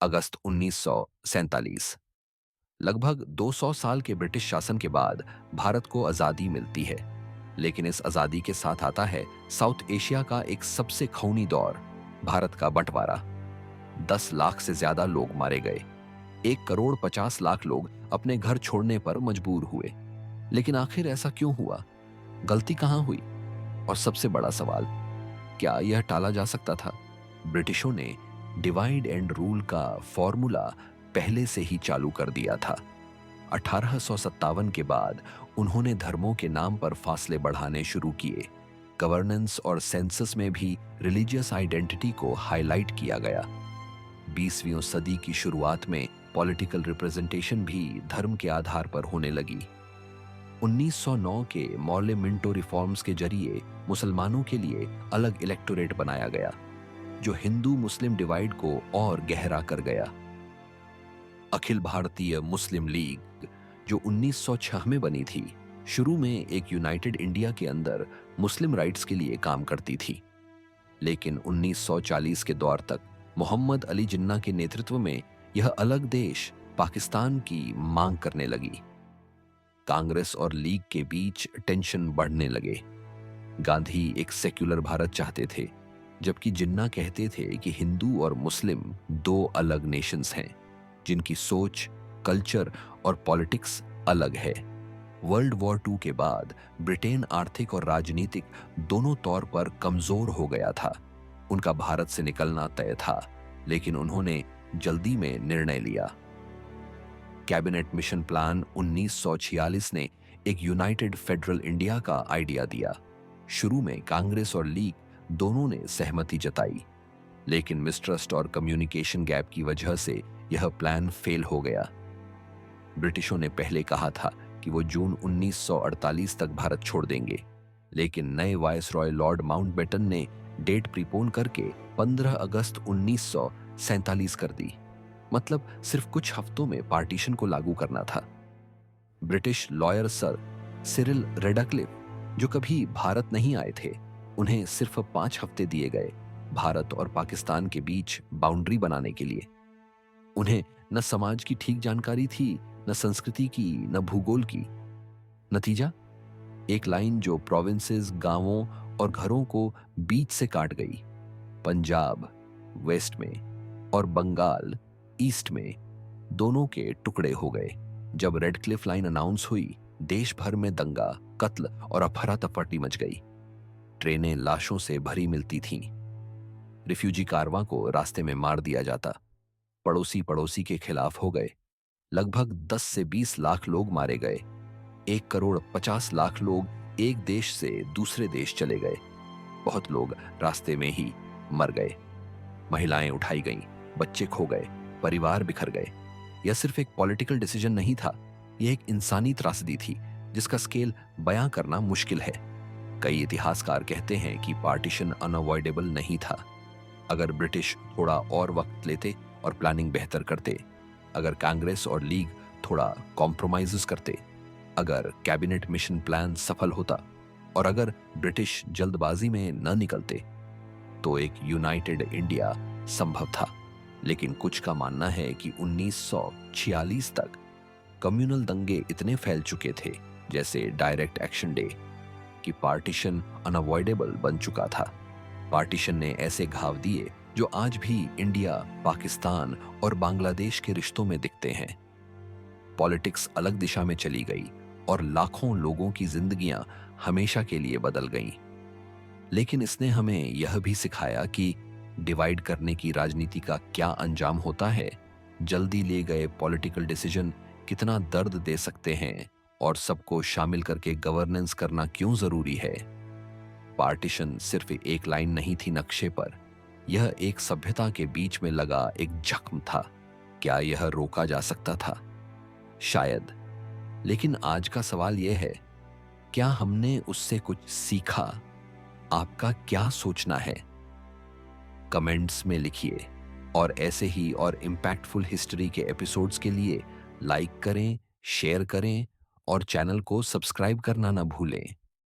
अगस्त 1947। लगभग 200 साल के ब्रिटिश शासन के बाद भारत को आजादी मिलती है। लेकिन इस आजादी के साथ आता है साउथ एशिया का एक सबसे खूनी दौर, भारत का बंटवारा। 10 लाख से ज्यादा लोग मारे गए। 1 करोड़ 50 लाख लोग अपने घर छोड़ने पर मजबूर हुए। लेकिन आखिर ऐसा क्यों हुआ? गलती कहां हुई? और सबसे बड़ा सवाल, क्या यह टाला जा सकता था? ब्रिटिशों ने डिवाइड एंड रूल का फॉर्मूला पहले से ही चालू कर दिया था। 1857 के बाद उन्होंने धर्मों के नाम पर फासले बढ़ाने शुरू किए। गवर्नेंस और सेंसस में भी रिलीजियस आइडेंटिटी को हाईलाइट किया गया। 20वीं सदी की शुरुआत में पॉलिटिकल रिप्रेजेंटेशन भी धर्म के आधार पर होने लगी। 1909 के मौर्य मिंटो रिफॉर्म्स के जरिए मुसलमानों के लिए अलग इलेक्टोरेट बनाया गया, जो हिंदू मुस्लिम डिवाइड को और गहरा कर गया। अखिल भारतीय मुस्लिम लीग, जो 1906 में बनी थी, शुरू में एक यूनाइटेड इंडिया के अंदर मुस्लिम राइट्स के लिए काम करती थी। लेकिन 1940 के दौर तक मोहम्मद अली जिन्ना के नेतृत्व में यह अलग देश पाकिस्तान की मांग करने लगी। कांग्रेस और लीग के बीच टेंशन बढ़ने लगे। गांधी एक सेक्युलर भारत चाहते थे, जबकि जिन्ना कहते थे कि हिंदू और मुस्लिम दो अलग नेशंस हैं, जिनकी सोच, कल्चर और पॉलिटिक्स अलग है। वर्ल्ड वॉर II के बाद ब्रिटेन आर्थिक और राजनीतिक दोनों तौर पर कमजोर हो गया था। उनका भारत से निकलना तय था, लेकिन उन्होंने जल्दी में निर्णय लिया। कैबिनेट मिशन प्लान 1946 ने एक यूनाइटेड फेडरल इंडिया का आइडिया दिया। शुरू में कांग्रेस और लीग दोनों ने सहमति जताई, लेकिन मिसट्रस्ट और कम्युनिकेशन गैप की वजह से यह प्लान फेल हो गया। ब्रिटिशों ने पहले कहा था कि वो जून 1948 तक भारत छोड़ देंगे, लेकिन नए वायसरॉय लॉर्ड माउंटबेटन ने डेट प्रीपोन करके 15 अगस्त 1947 कर दी। मतलब सिर्फ कुछ हफ्तों में पार्टीशन को लागू करना था। British lawyer sir Cyril Radcliffe, जो कभी भारत नहीं आए थे, उन्हें सिर्फ 5 हफ्ते दिए गए भारत और पाकिस्तान के बीच बाउंड्री बनाने के लिए। उन्हें न समाज की ठीक जानकारी थी, न संस्कृति की, न भूगोल की। नतीजा, एक लाइन जो प्रोविंसेस, गांवों और घरों को बीच से काट गई। पंजाब वेस्ट में और बंगाल ईस्ट में दोनों के टुकड़े हो गए। जब रेड क्लिफ लाइन अनाउंस हुई, देश भर में दंगा, कत्ल और अफरा तफरी मच गई। ट्रेनें लाशों से भरी मिलती थीं। रिफ्यूजी कारवां को रास्ते में मार दिया जाता। पड़ोसी पड़ोसी के खिलाफ हो गए। लगभग 10 से 20 लाख लोग मारे गए। 1 करोड़ 50 लाख लोग एक देश से दूसरे देश चले गए। बहुत लोग रास्ते में ही मर गए। महिलाएं उठाई गईं, बच्चे खो गए, परिवार बिखर गए। यह सिर्फ एक पॉलिटिकल डिसीजन नहीं था, यह एक इंसानी त्रासदी थी जिसका स्केल बयां करना मुश्किल है। कई इतिहासकार कहते हैं कि पार्टीशन अनअवॉइडेबल नहीं था। अगर ब्रिटिश थोड़ा और वक्त लेते और प्लानिंग बेहतर करते, अगर कांग्रेस और लीग थोड़ा कॉम्प्रोमाइजेस करते, अगर कैबिनेट मिशन प्लान सफल होता और अगर ब्रिटिश जल्दबाजी में न निकलते, तो एक यूनाइटेड इंडिया संभव था। लेकिन कुछ का मानना है कि 1946 तक कम्युनल दंगे इतने फैल चुके थे, जैसे डायरेक्ट एक्शन डे, कि पार्टीशन अनअवॉइडेबल बन चुका था। पार्टीशन ने ऐसे घाव दिए जो आज भी इंडिया, पाकिस्तान और बांग्लादेश के रिश्तों में दिखते हैं। पॉलिटिक्स अलग दिशा में चली गई और लाखों लोगों की जिंदगियां हमेशा के लिए बदल गईं। लेकिन इसने हमें यह भी सिखाया कि डिवाइड करने की राजनीति का क्या अंजाम होता है। जल्दी ले गए पॉलिटिकल डिसीजन कितना दर्द दे सकते हैं और सबको शामिल करके गवर्नेंस करना क्यों जरूरी है। पार्टीशन सिर्फ एक लाइन नहीं थी नक्शे पर, यह एक सभ्यता के बीच में लगा एक जख्म था। क्या यह रोका जा सकता था? शायद। लेकिन आज का सवाल यह है, क्या हमने उससे कुछ सीखा? आपका क्या सोचना है? कमेंट्स में लिखिए। और ऐसे ही और इम्पैक्टफुल हिस्ट्री के एपिसोड्स के लिए लाइक करें, शेयर करें और चैनल को सब्सक्राइब करना ना भूलें।